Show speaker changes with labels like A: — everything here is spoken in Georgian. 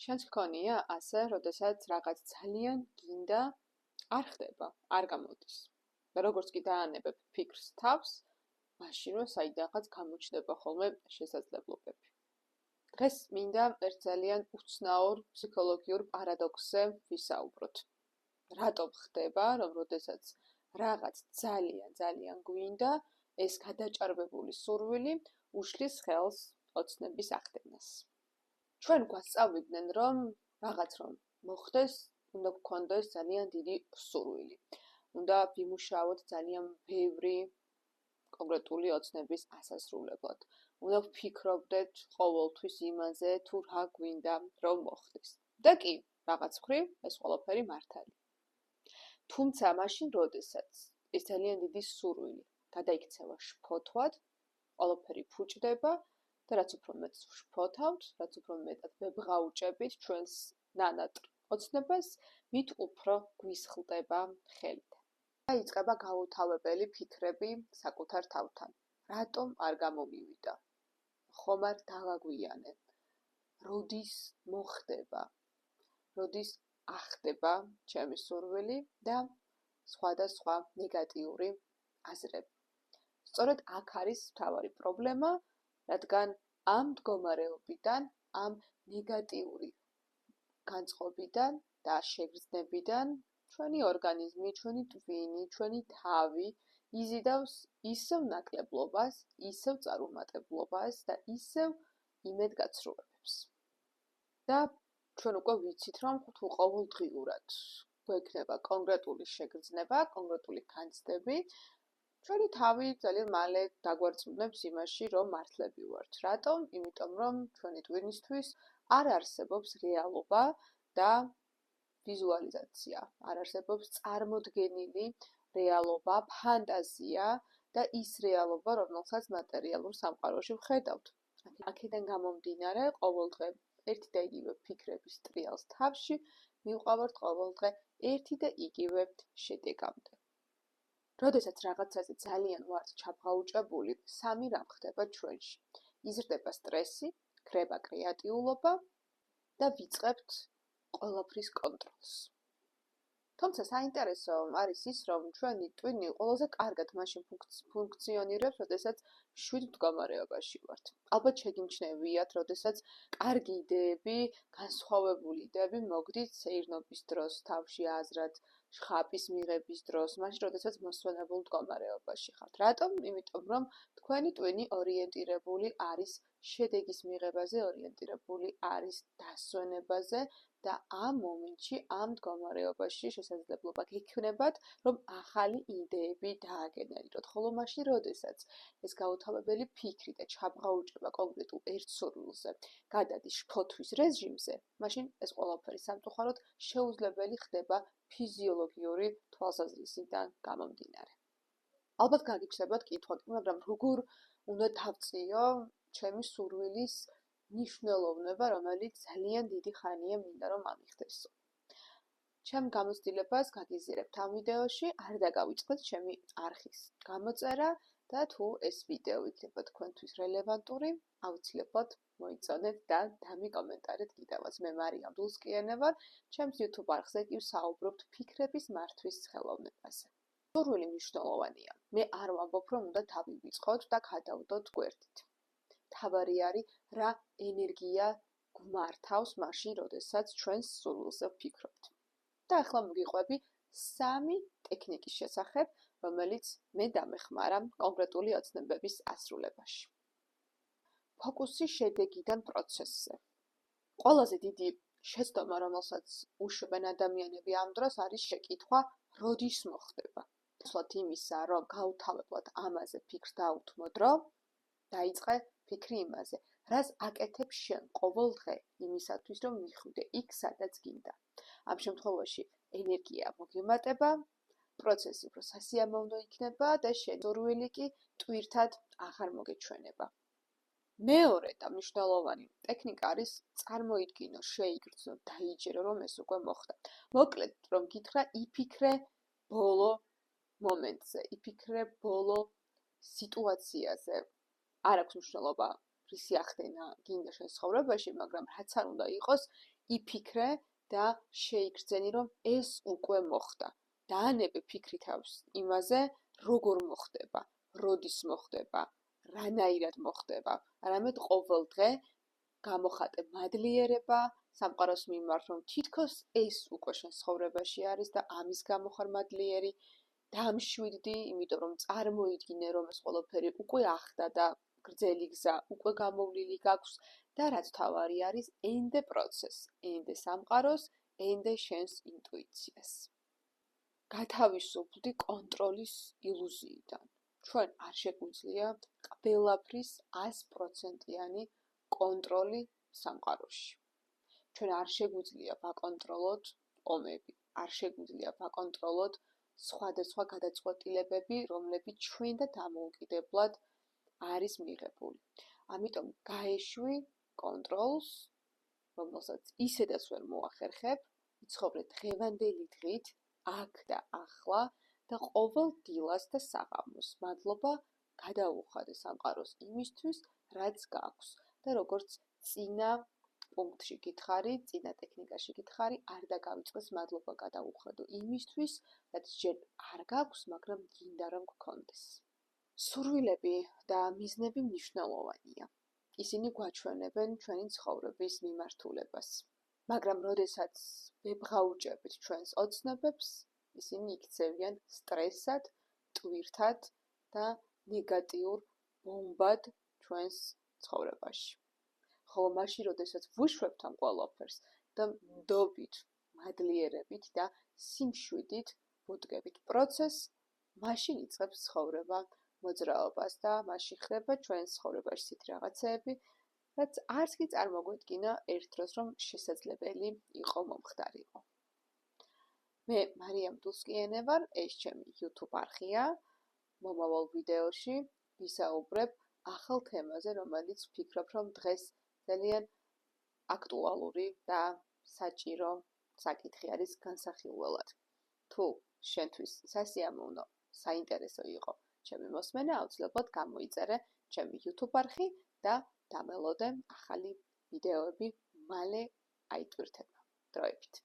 A: შენც გქონია ასე, როდესაც რაღაც ძალიან გინდა, არ ხდება, არ გამოდის. და როგორც კი დაანებებ ფიქრს თავს, მაშინვე საიდანღაც გამოჩნდება ხოლმე შესაძლებლობები. დღეს მინდა ერთ ძალიან უცნაურ ფსიქოლოგიურ პარადოქსზე ვისაუბროთ. რატომ ხდება, რომ როდესაც რაღაც ძალიან გვინდა, ეს გადაჭარბებული სურვილი უშლის ხელს ოცნების ახდენას. ჩვენ გვასწავლიდნენ, რომ რაღაც რომ მოხდეს, უნდა გქონდეს ძალიან დიდი სურვილი. უნდა ვიმუშაოთ ძალიან ბევრი კონკრეტული ოცნების ასასრულებლად. უნდა ვფიქრობდეთ ყოველთვის იმაზე, თუ რა გვინდა, რომ მოხდეს. და კი, რაღაც მხრივ ეს ყველაფერი მართალია. თუმცა მაშინ, როდესაც ეს ძალიან დიდი სურვილი გადაიქცევა შფოთვად, ყველაფერი ფუჭდება და რაც უფრო მეტ ვშფოთავთ, რაც უფრო მეტად ვებღაუჭებით ჩვენს ნანატრ ოცნებას, მით უფრო გვისხლდება ხელით. დაიწყება გაუთავებელი ფიქრები საკუთარ თავთან. რატომ არ გამომივიდა? ხომ არ დავაგვიანებ? როდის მოხდება? როდის ახდება ჩემი სურვილი და სხვადასხვა ნეგატიური აზრები. სწორედ აქ არის მთავარი პრობლემა, რადგან ამ მდგომარეობიდან, ამ ნეგატიური განწყობიდან და შეგრძნებიდან ჩვენი ორგანიზმი, ჩვენი ტვინი, ჩვენი თავი იზიდავს ისევ ნაკლებობას, ისევ წარუმატებლობას და ისევ იმედგაცრუებებს. და ჩვენ უკვე ვიცით, რომ თუ ყოველდღიურად გვექნება კონკრეტული შეგრძნება, კონკრეტული განცდები, ჩვენი თავი ძალიან მალე დაგვარწმუნებს იმაში, რომ მართლები ვართ. რატომ? იმიტომ, რომ ჩვენი ტვინისთვის არ არსებობს რეალობა და ვიზუალიზაცია. არ არსებობს წარმოდგენილი რეალობა, ფანტაზია და ის რეალობა, რომელსაც მატერიალურ სამყაროში ვხედავთ. აქედან გამომდინარე, ყოველდღე ერთი და იგივე ფიქრების ტრიალს თავში მივყავართ ყოველდღე ერთი და იგივე შედეგამდე. როდესაც რაღაცაზე ძალიან ვართ ჩაბღაუჭებული, სამი რამ ხდება ჩვენში. იზრდება სტრესი, ქრება კრეატიულობა და ვიწყებთ ყველაფრის კონტროლს. თუმცა საინტერესო არის ის, რომ ჩვენი ტვინი ყველაზე კარგად მაშინ ფუნქციონირებს, როდესაც შვიდ მდგომარეობაში ვართ. ალბათ შეგიმჩნევიათ, როდესაც კარგი იდეები, განსხვავებული იდეები მოგდით სეირნობის დროს, თავში აზრად, შხაპის მიღების დროს, მაშინ, როდესაც მოსვენებულ მდგომარეობაში ხართ. რატომ? იმიტომ, რომ თქვენი ტვინი ორიენტირებული არის შედეგის მიღებაზე, ორიენტირებული არის დასვენებაზე და ამ მომენტში, ამ მდგომარეობაში შესაძლებლობა გექნებათ, რომ ახალი იდეები დააგენერიროთ. ხოლო მაშინ, როდესაც ეს გაუთავებელი ფიქრი და ჩაბღაუჭება კონკრეტულ ერთ სურვილზე გადადის შფოთვის რეჟიმზე, მაშინ ეს ყველაფერი სამწუხაროდ შეუძლებელი ხდება ფიზიოლოგიური თვალსაზრისიდან გამომდინარე. ალბათ გაგიჩნდებათ კითხვა, მაგრამ როგორ უნდა დავწიო ჩემი სურვილის მნიშვნელოვნება, რომელიც ძალიან დიდი ხანია მინდა რომ ამიხდესო. ჩემ გამოცდილებას გაგიზიარებთ ამ ვიდეოში, არ დაგავიწყდეთ ჩემი არხის გამოწერა და თუ ეს ვიდეო იქნება თქვენთვის რელევანტური, აუცილებლად მოიწონეთ და დამიკომენტარეთ კიდევაც. მე მარიამ დულსკიანე ვარ, ჩემს YouTube არხზე კი ვსაუბრობთ ფიქრების მართვის ხელოვნებაზე. სურვილი მნიშვნელოვანია. მე არ ვამბობ, რომ უნდა დავივიწყოთ და გადავდოთ გვერდით. თავარი არის, რა ენერგია გვმართავს მაშინ, როდესაც ჩვენ სურვილზე ვფიქრობთ. და ახლა მოგიყვები 3 ტექნიკის შესახებ, რომელიც მე დამეხმარა კონკრეტული ოცნებების ასრულებაში. ფოკუსი შედეგიდან პროცესზე. ყველაზე დიდი შეცდომა, რომელსაც უშვებენ ადამიანები ამ დროს, არის შეკითხვა, როდის მოხდება. ნაცვლად იმისა, რომ გაუთავებლად ამაზე ფიქრს დაუთმოდ, რომ დაიწყე ფიქრი იმაზე, რას აკეთებ შენ ყოველდღე იმისათვის, რომ მიხვიდე იქ, სადაც გინდა. ამ შემთხვევაში ენერგია მოგემატება, პროცესი უფრო სასიამოვნო იქნება და შენი სურვილი კი ტვირთად აღარ მოგეჩვენება. მეორე და მნიშვნელოვანი ტექნიკა არის წარმოიდგინო, შეიგრძნო, დაიჯერო, რომ ეს უკვე მოხდა. მოკლედ, რომ გითხრა, იფიქრე ბოლო მომენტზე, იფიქრე ბოლო სიტუაციაზე. არ აქვს მნიშვნელობა რისი ახდენა გინდა შენ ცხოვრებაში, მაგრამ რაც არ უნდა იყოს, იფიქრე და შეიგრძენი, რომ ეს უკვე მოხდა. დაანებე ფიქრით თავს იმაზე, როგორ მოხდება, როდის მოხდება, რანაირად მოხდება. არამედ ყოველ დღე გამოხატე მადლიერება სამყაროს მიმართ, რომ თითქოს ეს უკვე შენ ცხოვრებაში არის და ამის გამო ხარ მადლიერი. დამშვიდდი, იმიტომ რომ წარმოიდგინე, რომ ეს ყველაფერი უკვე ახდა და გრძელი გზა უკვე გამოვლილი გაქვს და რაც თავარი არის, ენდე პროცესს, ენდე სამყაროს, ენდე შენს ინტუიციას. გათავისუფლდი კონტროლის ილუზიიდან. ჩვენ არ შეგვიძლია ყველაფრის 100%-იანი კონტროლი სამყაროში. ჩვენ არ შეგვიძლია ვაკონტროლოთ ომები, არ შეგვიძლია ვაკონტროლოთ სხვადასხვა გადაწყვეტილებები, რომლებიც ჩვენ და დამოუკიდებლად არის მიღებული. ამიტომ გაეშვი კონტროლს, რომელსაც ისედაც ვერ მოახერხებ, ვიცხოვრე დღევანდელი დღით, აქ და ახლა და ყოველ დილას და საღამოს. მადლობა გადაუხადე სამყაროს იმისთვის, რაც გაქვს და როგორც წინა პუნქტში გითხარი, წინა ტექნიკაში გითხარი, არ დაგავიწყდეს მადლობა გადაუხადო იმისთვის, რაც ჯერ არ გაქვს, მაგრამ გინდა რომ გქონდეს. სურვილები და მიზნები მნიშვნელოვანია. ისინი გვაჩვენებენ ჩვენი ცხოვრების მიმართულებას. მაგრამ როდესაც ვებღაუჭებით ჩვენს ოცნებებს, ისინი იქცევიან სტრესად, ტვირთად და ნეგატიურ ბომბად ჩვენს ცხოვრებაში. ხოლო მაშინ, როდესაც ვუშვებთ ამ ყველაფერს და ნდობით, მადლიერებით და სიმშვიდით ვუდგებით პროცესს, მაშინ იწყებს ცხოვრება მოძრაობას და მაშინ ხდება ჩვენს ცხოვრებაში ისეთი რაღაცეები, რაც არც კი წარმოგვედგინა ერთ დროს, რომ შესაძლებელი იყო მომხდარიყო. მე მარიამ დულსკიენე ვარ, ეს ჩემი YouTube არხია. მომავალ ვიდეოში ვისაუბრებ ახალ თემაზე, რომელიც ვფიქრობ, რომ დღეს ძალიან აქტუალური და საჭირო საკითხი არის განსახილველად. თუ შენთვის სასიამოვნო, საინტერესო იყო ჩემი მოსმენა, აუცილებლად გამოიწერე ჩემი YouTube არხი და დამელოდე ახალი ვიდეოები მალე აიტვირთება. დროებით.